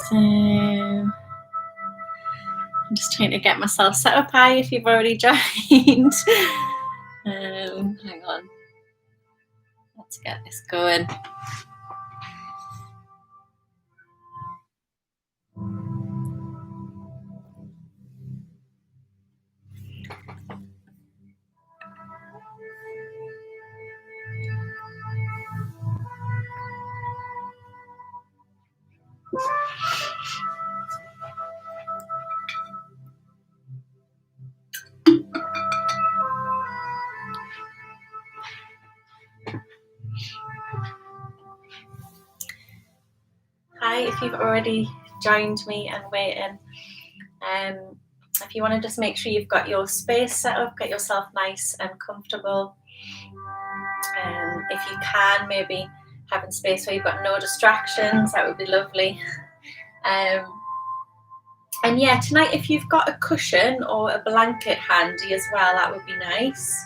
So I'm just trying to get myself set up. Hi, if you've already joined. Hang on. Let's get this going. Hi, if you've already joined me and waiting. If you want to just make sure you've got your space set up, get yourself nice and comfortable. If you can, maybe having space where you've got no distractions, that would be lovely. And yeah, tonight, if you've got a cushion or a blanket handy as well, that would be nice.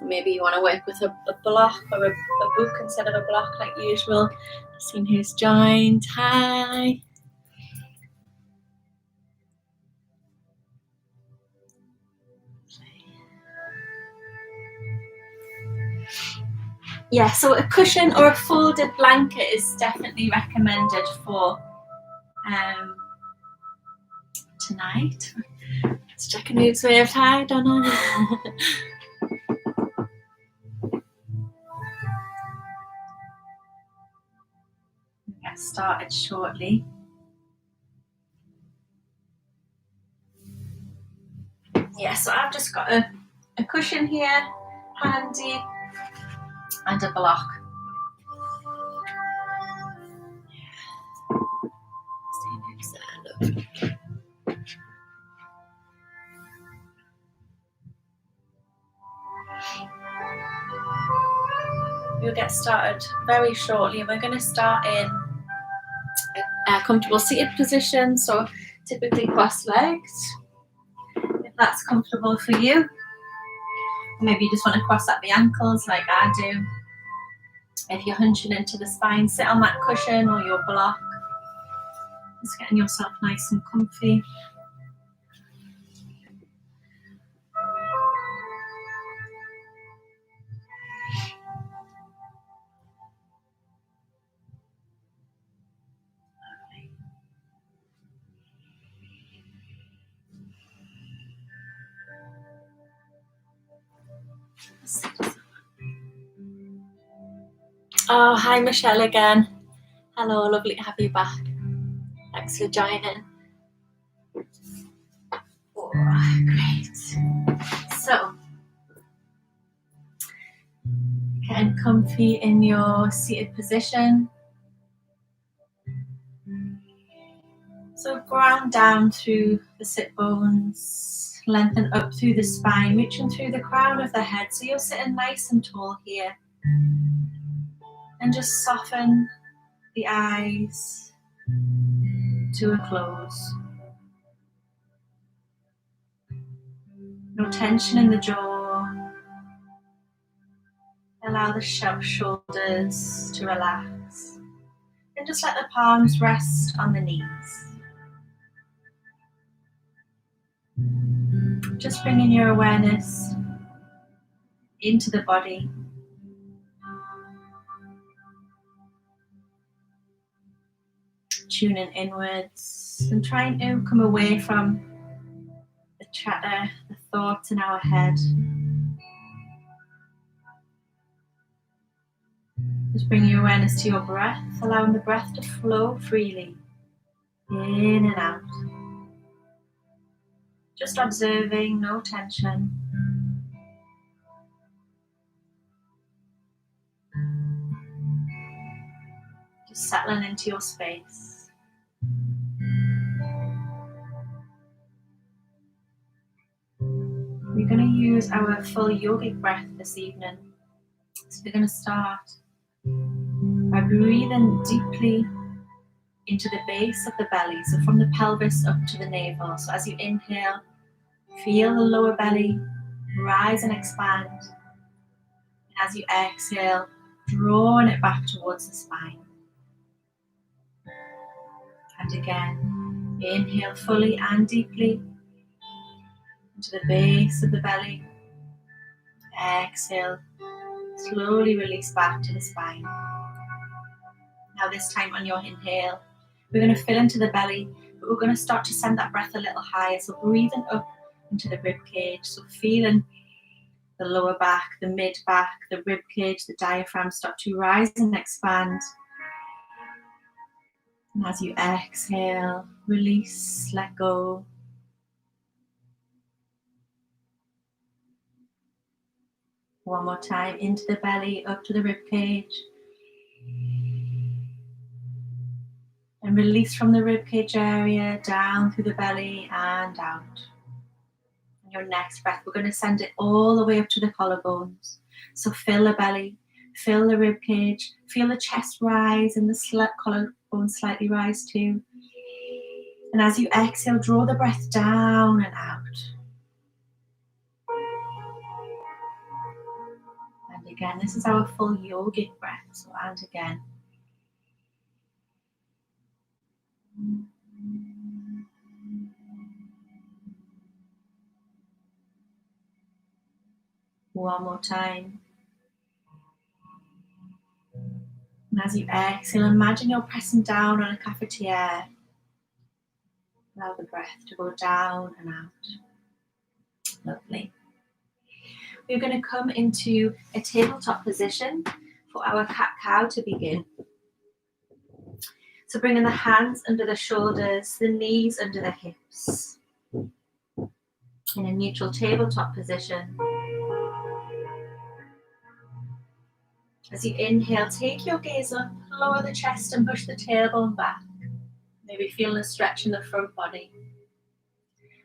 Maybe you want to work with a block or a book instead of a block like usual. Seeing who's joined. Hi. Yeah, so a cushion or a folded blanket is definitely recommended for tonight. Let's check who's waved. Hi, Donna. Get started shortly. Yeah, so I've just got a cushion here, handy, and a block. We'll get started very shortly, and we're going to start in a comfortable seated position, so typically cross-legged, if that's comfortable for you. Maybe you just want to cross at the ankles like I do. If you're hunching into the spine, sit on that cushion or your block. Just getting yourself nice and comfy. Oh, hi Michelle again. Hello, lovely to have you back. Thanks for joining. Oh, great. So, getting comfy in your seated position. So ground down through the sit bones, lengthen up through the spine, reaching through the crown of the head. So you're sitting nice and tall here. And just soften the eyes to a close. No tension in the jaw. Allow the shoulders to relax. And just let the palms rest on the knees. Just bringing your awareness into the body. Tuning inwards and trying to come away from the chatter, the thoughts in our head. Just bring your awareness to your breath, allowing the breath to flow freely, in and out. Just observing, no tension. Just settling into your space. We're going to use our full yogic breath this evening. So we're going to start by breathing deeply into the base of the belly, so from the pelvis up to the navel. So as you inhale, feel the lower belly rise and expand. And as you exhale, drawing it back towards the spine. And again, inhale fully and deeply into the base of the belly. Exhale, slowly release back to the spine. Now this time on your inhale, we're going to fill into the belly, but we're going to start to send that breath a little higher. So breathing up into the rib cage. So feeling the lower back, the mid back, the rib cage, the diaphragm start to rise and expand. And as you exhale, release, let go. One more time, into the belly, up to the rib cage. And release from the rib cage area, down through the belly and out. And your next breath, we're going to send it all the way up to the collarbones. So fill the belly, fill the rib cage, feel the chest rise and the collarbone slightly rise too. And as you exhale, draw the breath down and out. And again, this is our full yogic breath. So and again. One more time. And as you exhale, imagine you're pressing down on a cafetiere. Allow the breath to go down and out. Lovely. We're going to come into a tabletop position for our cat-cow to begin. So bringing the hands under the shoulders, the knees under the hips. In a neutral tabletop position. As you inhale, take your gaze up, lower the chest and push the tailbone back. Maybe feel a stretch in the front body.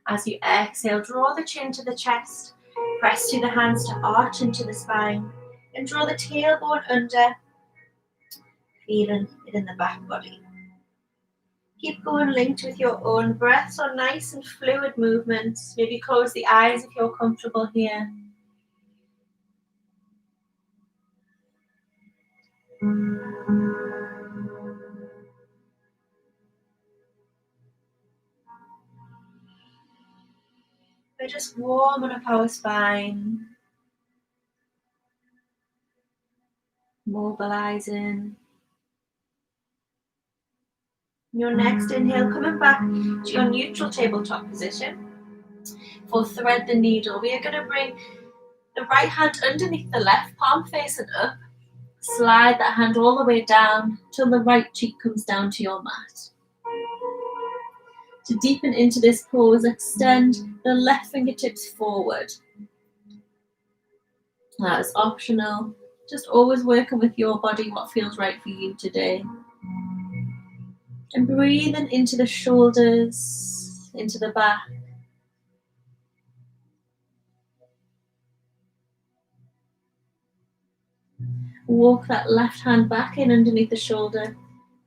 As you exhale, draw the chin to the chest, press through the hands to arch into the spine, and draw the tailbone under, feeling it in the back body. Keep going linked with your own breath, so nice and fluid movements. Maybe close the eyes if you're comfortable here. We're just warming up our spine, mobilizing. Your next inhale, coming back to your neutral tabletop position. For thread the needle, we are going to bring the right hand underneath the left, palm facing up. Slide that hand all the way down till the right cheek comes down to your mat. To deepen into this pose, extend the left fingertips forward. That is optional. Just always working with your body, what feels right for you today. And breathing into the shoulders, into the back. Walk that left hand back in underneath the shoulder.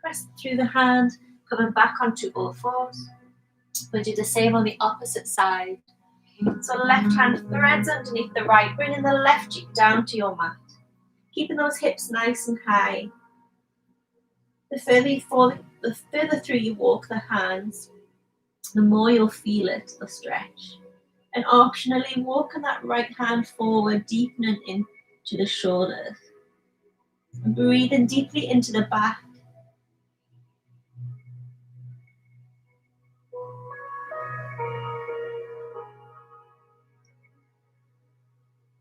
Press through the hand, coming back onto all fours. We'll do the same on the opposite side. So left hand threads underneath the right, bringing the left cheek down to your mat. Keeping those hips nice and high. The further through you walk the hands, the more you'll feel it, the stretch. And optionally, walking that right hand forward, deepening into the shoulders. And breathing deeply into the back.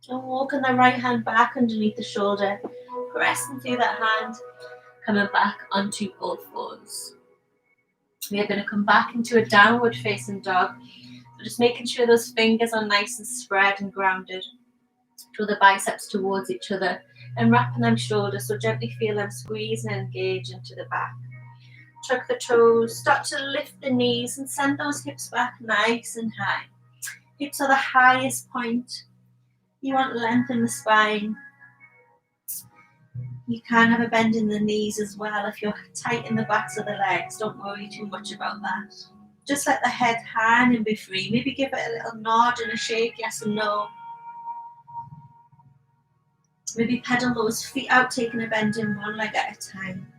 And walking the right hand back underneath the shoulder, pressing through that hand, coming back onto all fours. We are going to come back into a downward facing dog. So just making sure those fingers are nice and spread and grounded. Draw the biceps towards each other and wrapping them shoulders, so gently feel them squeeze and engage into the back. Tuck the toes, start to lift the knees and send those hips back nice and high. Hips are the highest point. You want length in the spine. You can have a bend in the knees as well if you're tight in the backs of the legs. Don't worry too much about that. Just let the head hang and be free. Maybe give it a little nod and a shake, yes and no. Maybe pedal those feet out, taking a bend in one leg at a time.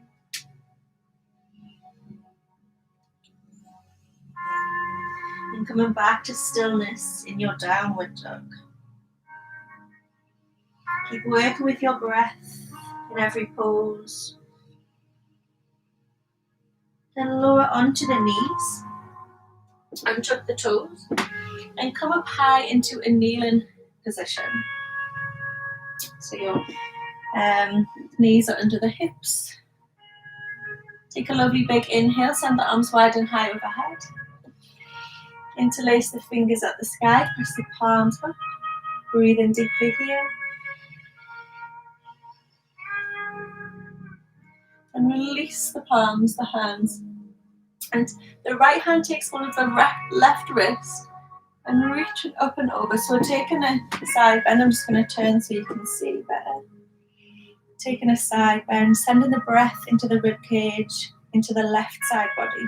And coming back to stillness in your downward dog. Keep working with your breath in every pose. Then lower onto the knees and tuck the toes and come up high into a kneeling position. So your knees are under the hips. Take a lovely big inhale, send the arms wide and high overhead. Interlace the fingers at the sky, press the palms up. Breathe in deeply here. And release the palms, the hands. And the right hand takes hold of the left wrist and reach it up and over. So taking a side bend, I'm just going to turn so you can see better. Taking a side bend, sending the breath into the rib cage, into the left side body.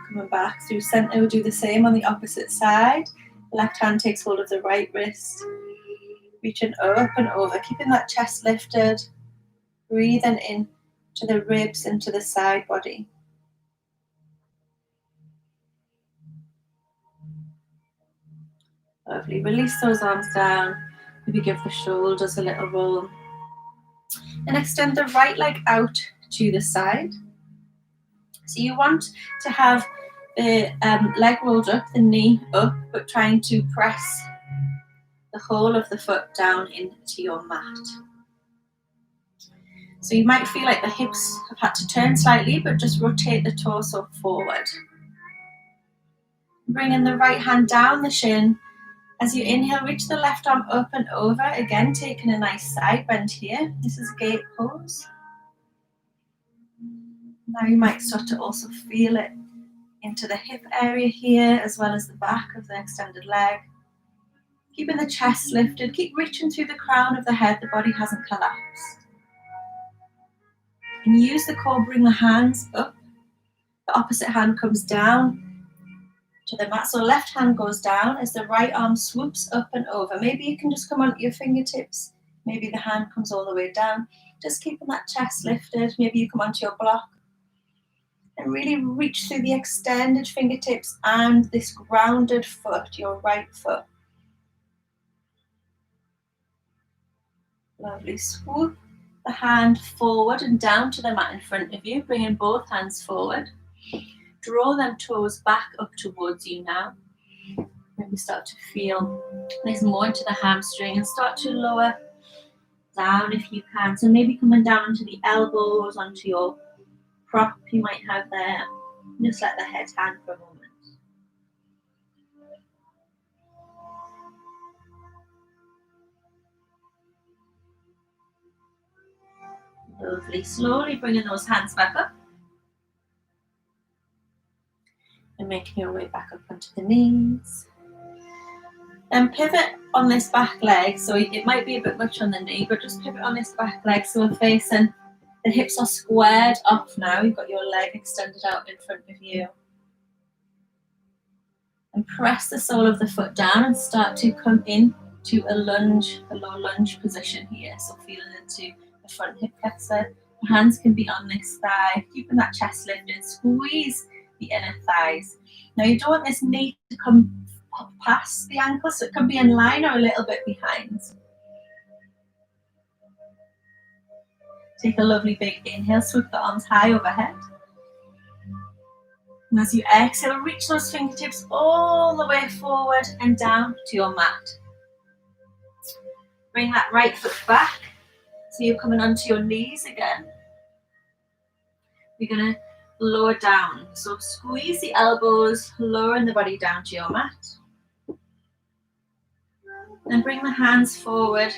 Coming back through center, we'll do the same on the opposite side. Left hand takes hold of the right wrist, reaching up and over, keeping that chest lifted, breathing in to the ribs, into the side body. Lovely. Release those arms down. Maybe give the shoulders a little roll. And extend the right leg out to the side. So you want to have the leg rolled up, the knee up, but trying to press the whole of the foot down into your mat. So you might feel like the hips have had to turn slightly, but just rotate the torso forward. Bringing the right hand down the shin. As you inhale, reach the left arm up and over. Again, taking a nice side bend here. This is gate pose. Now you might start to also feel it into the hip area here, as well as the back of the extended leg. Keeping the chest lifted. Keep reaching through the crown of the head. The body hasn't collapsed. And use the core, bring the hands up. The opposite hand comes down to the mat. So left hand goes down as the right arm swoops up and over. Maybe you can just come onto your fingertips. Maybe the hand comes all the way down. Just keeping that chest lifted. Maybe you come onto your block. And really reach through the extended fingertips and this grounded foot, your right foot. Lovely. Swoop the hand forward and down to the mat in front of you, bringing both hands forward. Draw them toes back up towards you now. Maybe start to feel this more into the hamstring and start to lower down if you can. So maybe coming down onto the elbows, onto your prop you might have there. Just let the head hang for a moment. Lovely. Slowly bringing those hands back up. And making your way back up onto the knees. Then pivot on this back leg. So it might be a bit much on the knee, but just pivot on this back leg so we're facing, the hips are squared off now. You've got your leg extended out in front of you. And press the sole of the foot down and start to come in to a lunge, a low lunge position here. So feeling into the front hip flexor. The hands can be on this thigh, keeping that chest lifted. Squeeze the inner thighs. Now you don't want this knee to come past the ankle, so it can be in line or a little bit behind. Take a lovely big inhale, sweep the arms high overhead. And as you exhale, reach those fingertips all the way forward and down to your mat. Bring that right foot back, so you're coming onto your knees again. You're going to lower down. So squeeze the elbows, lowering the body down to your mat. Then bring the hands forward,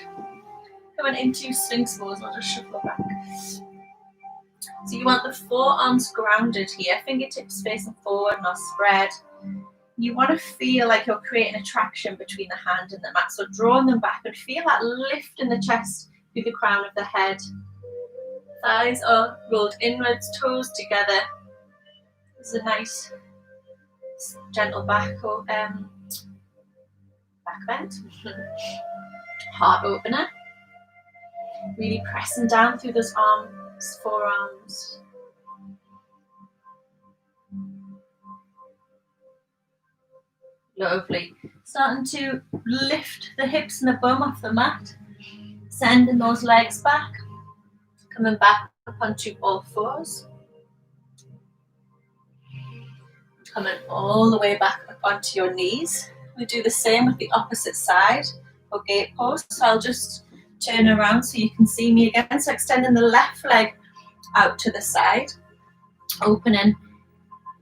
coming into Sphinx pose. I'll just shuffle back. So you want the forearms grounded here, fingertips facing forward, not spread. You want to feel like you're creating a traction between the hand and the mat. So drawing them back and feel that lift in the chest through the crown of the head. Thighs are rolled inwards, toes together. This is a nice gentle back bend. Heart opener. Really pressing down through those arms, forearms. Lovely. Starting to lift the hips and the bum off the mat. Sending those legs back. Coming back up onto all fours. Coming all the way back up onto your knees. We do the same with the opposite side for gate pose. So I'll just turn around so you can see me again. So extending the left leg out to the side, opening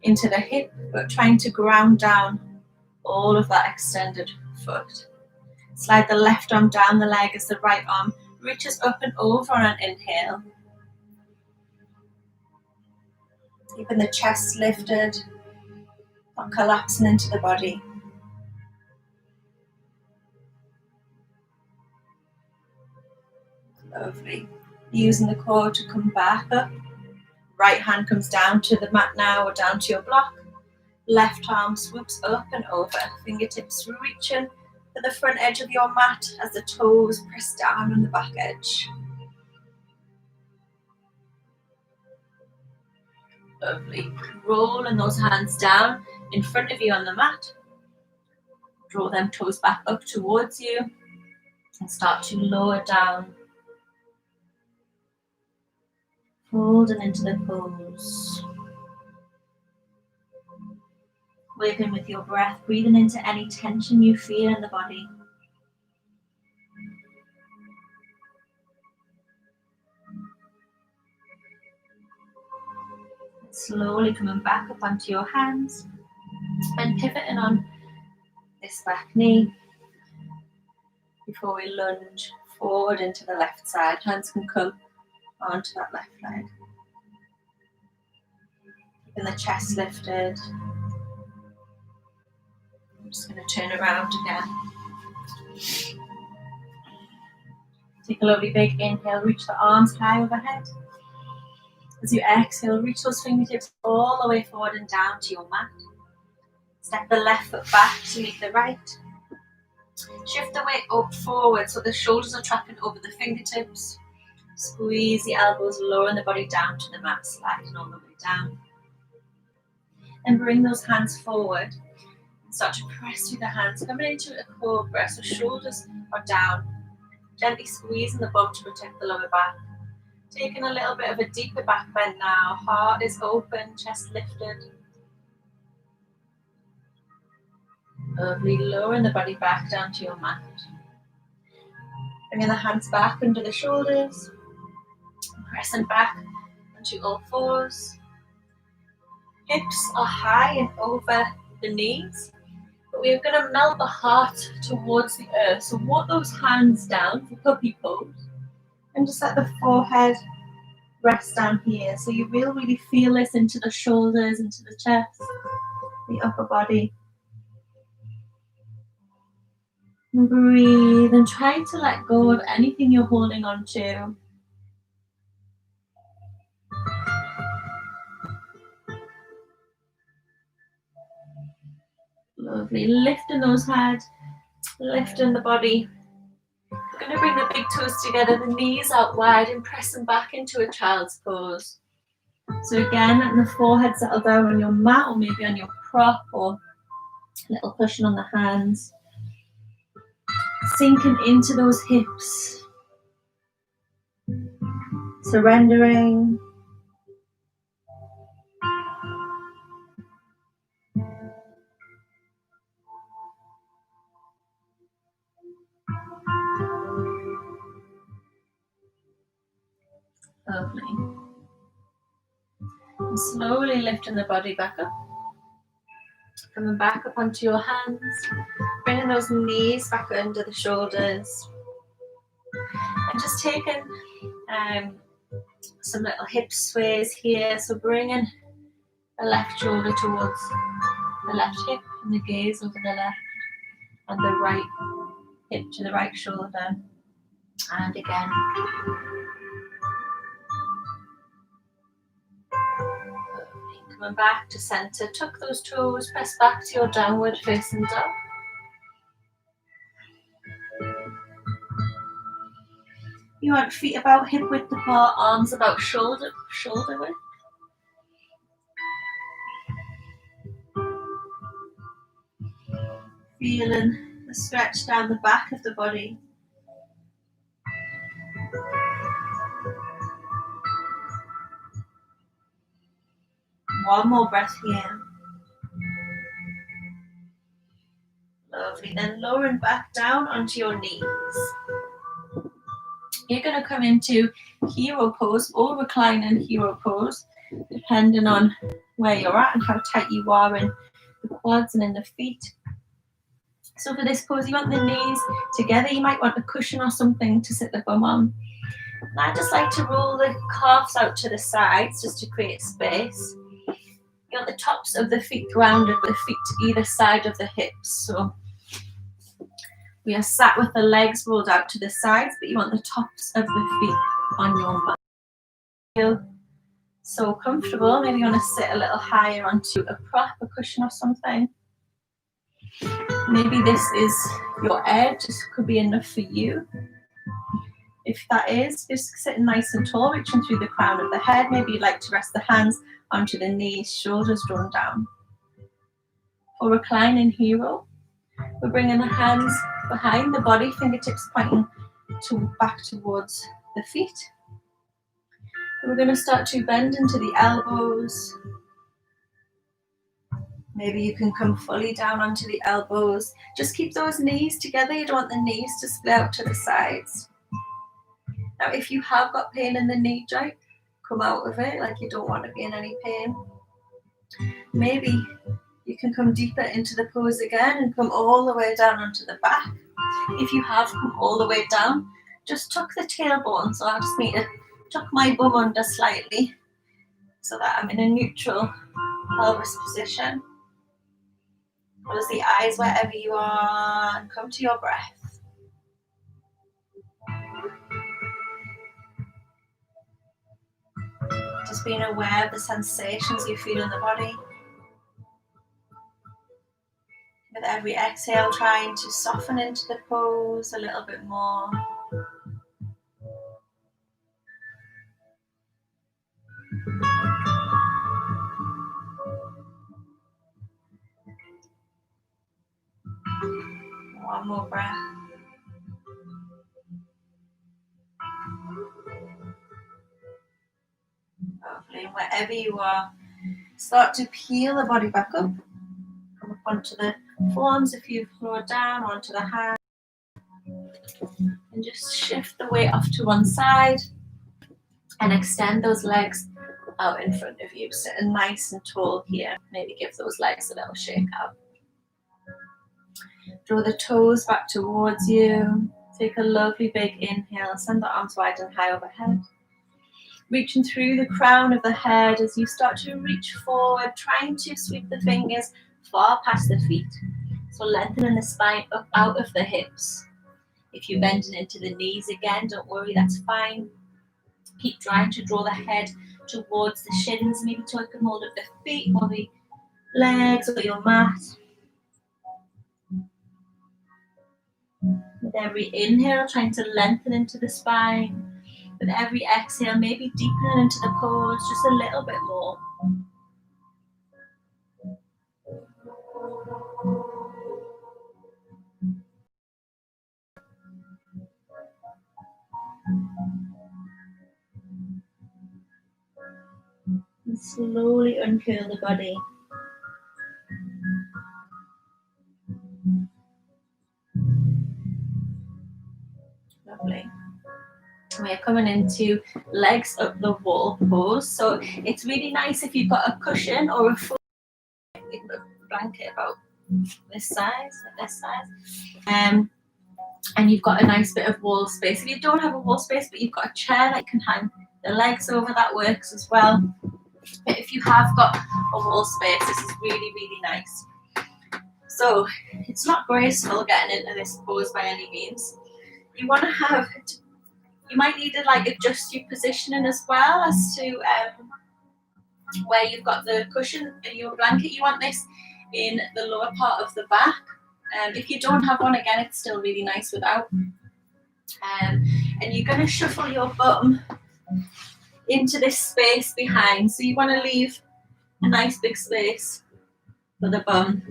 into the hip, but trying to ground down all of that extended foot. Slide the left arm down the leg as the right arm reaches up and over on an inhale. Keeping the chest lifted, not collapsing into the body. Lovely. Using the core to come back up. Right hand comes down to the mat now or down to your block. Left arm swoops up and over. Fingertips reaching for the front edge of your mat as the toes press down on the back edge. Lovely. Rolling those hands down in front of you on the mat. Draw them toes back up towards you and start to lower down. Folding into the pose. Working with your breath, breathing into any tension you feel in the body. Slowly coming back up onto your hands and pivoting on this back knee before we lunge forward into the left side. Hands can come onto that left leg. Keeping the chest lifted. I'm just going to turn around again. Take a lovely big inhale, reach the arms high overhead. As you exhale, reach those fingertips all the way forward and down to your mat. Step the left foot back to meet the right. Shift the weight up forward so the shoulders are trapping over the fingertips. Squeeze the elbows, lowering the body down to the mat, sliding all the way down. And bring those hands forward and start to press through the hands, coming into a cobra, so shoulders are down. Gently squeezing the bum to protect the lower back. Taking a little bit of a deeper back bend now. Heart is open, chest lifted. Lovely, lowering the body back down to your mat. Bringing the hands back under the shoulders. Pressing back onto all fours. Hips are high and over the knees. But we're going to melt the heart towards the earth. So walk those hands down for puppy pose. And just let the forehead rest down here. So you will really feel this into the shoulders, into the chest, the upper body. And breathe and try to let go of anything you're holding on to. Lovely. Lifting those heads, lifting the body. We're going to bring the big toes together, the knees out wide and pressing back into a child's pose. So again, letting the forehead settle down on your mat or maybe on your prop or a little cushion on the hands. Sinking into those hips. Surrendering. Lovely. And slowly lifting the body back up. Coming back up onto your hands. Bringing those knees back under the shoulders. And just taking Some little hip sways here. So bringing the left shoulder towards the left hip and the gaze over the left, and the right hip to the right shoulder. And again. Coming back to center, tuck those toes, press back to your downward facing dog. You want feet about hip width apart, arms about shoulder width. Feeling the stretch down the back of the body. One more breath here. Lovely. Then lowering back down onto your knees. You're going to come into hero pose or reclining hero pose, depending on where you're at and how tight you are in the quads and in the feet. So for this pose, you want the knees together. You might want a cushion or something to sit the bum on. And I just like to roll the calves out to the sides just to create space. You want the tops of the feet grounded with the feet to either side of the hips. So we are sat with the legs rolled out to the sides, but you want the tops of the feet on your mat. Feel so comfortable. Maybe you want to sit a little higher onto a prop, a cushion or something. Maybe this is your edge. This could be enough for you. If that is, just sitting nice and tall, reaching through the crown of the head. Maybe you'd like to rest the hands onto the knees, shoulders drawn down. For reclining hero, we're bringing the hands behind the body, fingertips pointing back towards the feet. And we're going to start to bend into the elbows. Maybe you can come fully down onto the elbows. Just keep those knees together. You don't want the knees to split out to the sides. Now, if you have got pain in the knee joint, come out of it, like you don't want to be in any pain. Maybe you can come deeper into the pose again and come all the way down onto the back. If you have come all the way down, just tuck the tailbone. So I just need to tuck my bum under slightly so that I'm in a neutral pelvis position. Close the eyes wherever you are and come to your breath. Just being aware of the sensations you feel in the body. With every exhale, trying to soften into the pose a little bit more. One more breath. Lovely. Wherever you are, start to peel the body back up. Come up onto the forearms if you've lowered down, onto the hands. And just shift the weight off to one side and extend those legs out in front of you. Sitting nice and tall here. Maybe give those legs a little shake out. Draw the toes back towards you. Take a lovely big inhale. Send the arms wide and high overhead. Reaching through the crown of the head as you start to reach forward, trying to sweep the fingers far past the feet. So lengthening the spine up out of the hips. If you're bending into the knees again, don't worry, that's fine. Keep trying to draw the head towards the shins, maybe to a hold of the feet or the legs or your mat. With every inhale, trying to lengthen into the spine. With every exhale, maybe deepening into the pose just a little bit more. And slowly uncurl the body. Lovely. We're coming into legs up the wall pose. So it's really nice if you've got a cushion or a full blanket about this size, and you've got a nice bit of wall space. If you don't have a wall space, but you've got a chair that you can hang the legs over, that works as well. But if you have got a wall space, this is really, really nice. So it's not graceful getting into this pose by any means. You want to have, you might need to like adjust your positioning as well as to where you've got the cushion in your blanket. You want this in the lower part of the back. If you don't have one, again, it's still really nice without. And you're going to shuffle your bum into this space behind. So you want to leave a nice big space for the bum.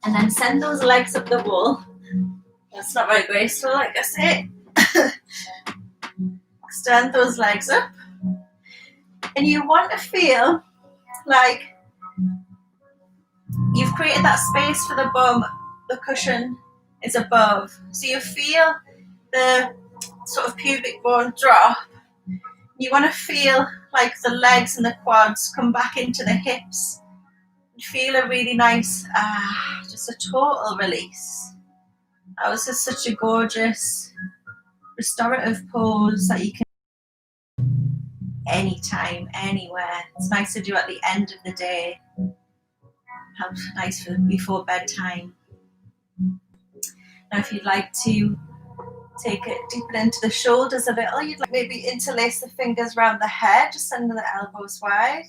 And then send those legs up the wall. That's not very graceful, like I say. Extend those legs up. And you want to feel like you've created that space for the bum. The cushion is above. So you feel the sort of pubic bone drop. You want to feel like the legs and the quads come back into the hips. Feel a really nice, just a total release. That was just such a gorgeous restorative pose that you can anytime, anywhere. It's nice to do at the end of the day. Have nice for before bedtime. Now, if you'd like to take it deeper into the shoulders a bit, or you'd like maybe interlace the fingers around the head, just under the elbows wide.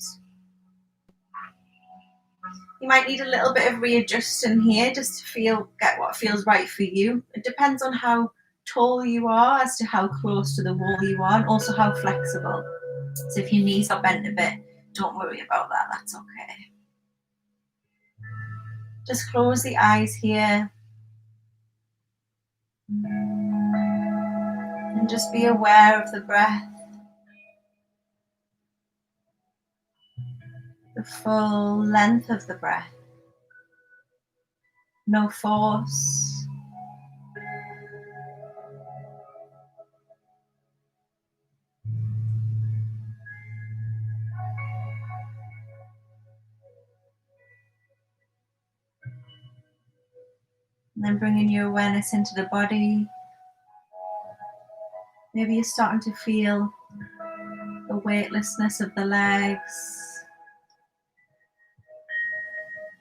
You might need a little bit of readjusting here just to get what feels right for you. It depends on how tall you are as to how close to the wall you are, and also how flexible. So if your knees are bent a bit, don't worry about that, that's okay. Just close the eyes here. And just be aware of the breath. The full length of the breath. No force. And then bringing your awareness into the body. Maybe you're starting to feel the weightlessness of the legs.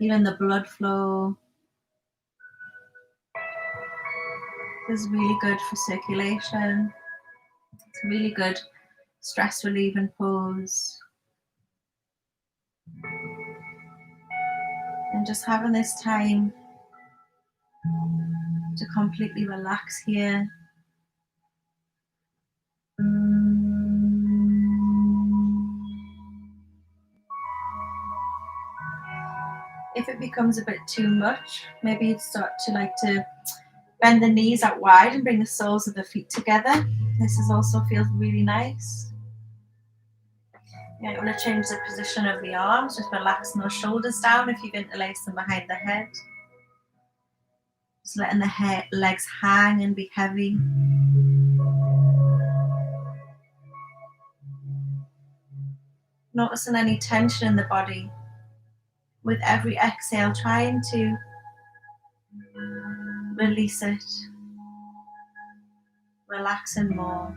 Feeling the blood flow. This is really good for circulation. It's a really good stress relieving pose. And just having this time to completely relax here. If it becomes a bit too much, maybe you'd start to bend the knees out wide and bring the soles of the feet together. This also feels really nice. You might want to change the position of the arms, just relaxing those shoulders down if you've interlaced them behind the head. Just letting the legs hang and be heavy. Noticing any tension in the body. With every exhale, trying to release it. Relaxing more.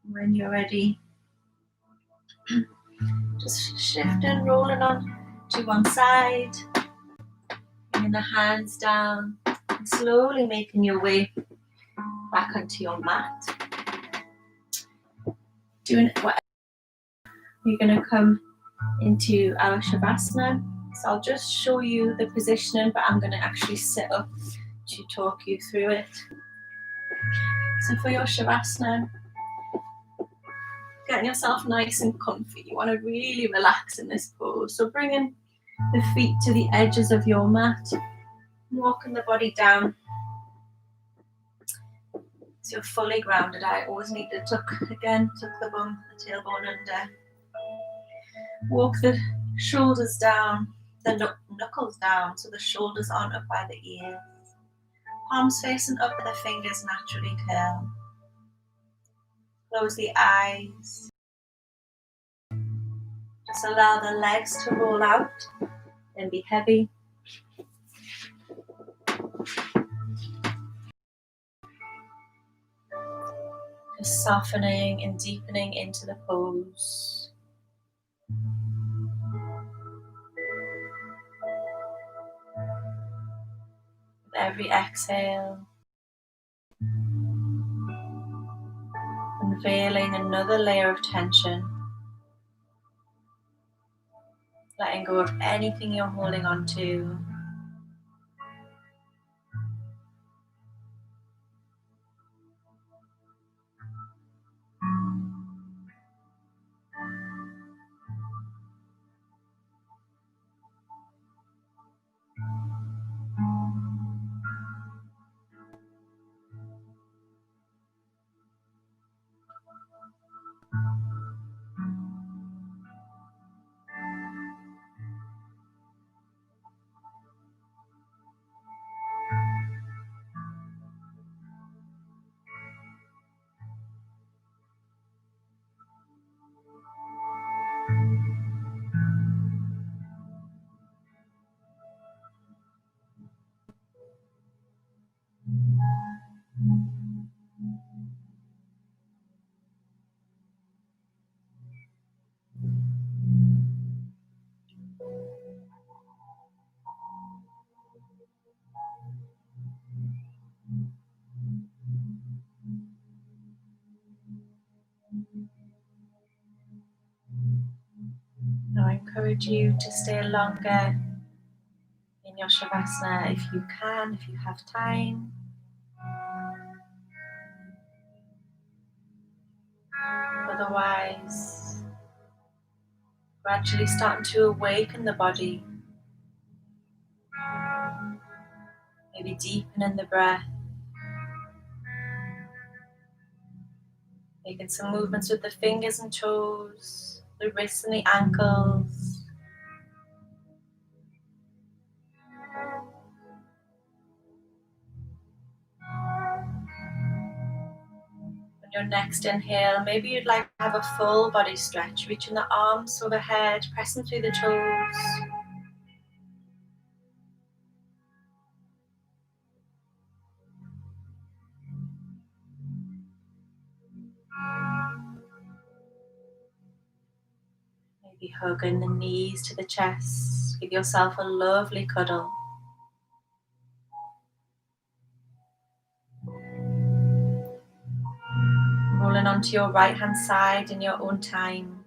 When you're ready, just shifting, rolling on to one side, bringing the hands down, and slowly making your way back onto your mat. Doing whatever. You're going to come into our Shavasana. So I'll just show you the positioning, but I'm going to actually sit up to talk you through it. So for your Shavasana, getting yourself nice and comfy. You want to really relax in this pose. So bringing the feet to the edges of your mat, walking the body down so you're fully grounded. I always need to tuck the bum, the tailbone under. Walk the shoulders down, the knuckles down, so the shoulders aren't up by the ears. Palms facing up, the fingers naturally curl. Close the eyes. Just allow the legs to roll out and be heavy. Just softening and deepening into the pose. With every exhale, unveiling another layer of tension. Letting go of anything you're holding on to. Now I encourage you to stay longer in your Shavasana if you can, if you have time. Otherwise, gradually starting to awaken the body. Maybe deepening the breath. Making some movements with the fingers and toes, the wrists and the ankles. On your next inhale, maybe you'd like to have a full body stretch, reaching the arms overhead, pressing through the toes. Maybe hugging the knees to the chest. Give yourself a lovely cuddle. Rolling onto your right hand side in your own time.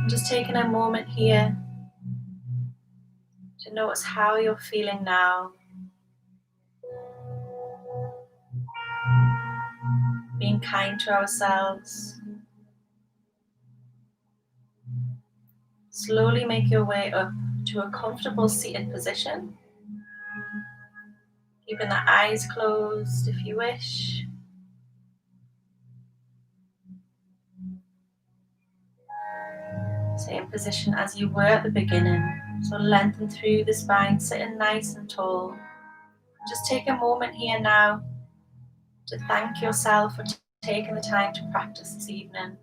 Just taking a moment here to notice how you're feeling now. Being kind to ourselves. Slowly make your way up to a comfortable seated position. Keeping the eyes closed if you wish. Same position as you were at the beginning. So lengthen through the spine, sitting nice and tall. Just take a moment here now to thank yourself for taking the time to practice this evening.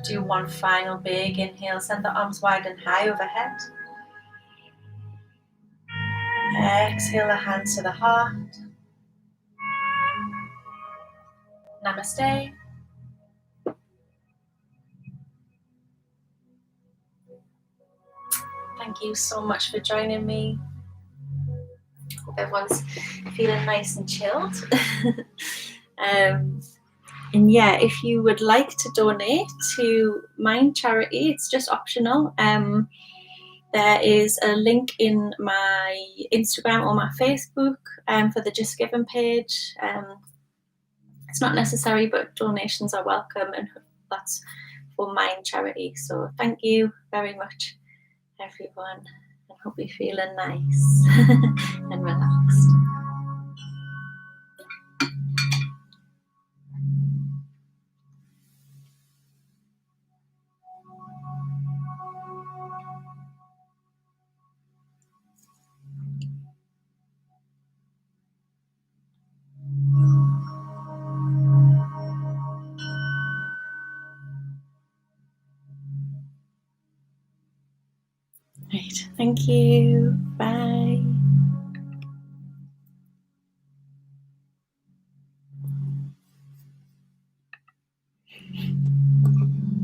Do one final big inhale, send the arms wide and high overhead. Exhale the hands to the heart. Namaste. Thank you so much for joining me. Hope everyone's feeling nice and chilled. And yeah, if you would like to donate to Mind Charity, it's just optional. There is a link in my Instagram or my Facebook for the Just Giving page. It's not necessary, but donations are welcome, and that's for Mind Charity. So thank you very much everyone, and hope you're feeling nice and relaxed. Right, thank you. Bye.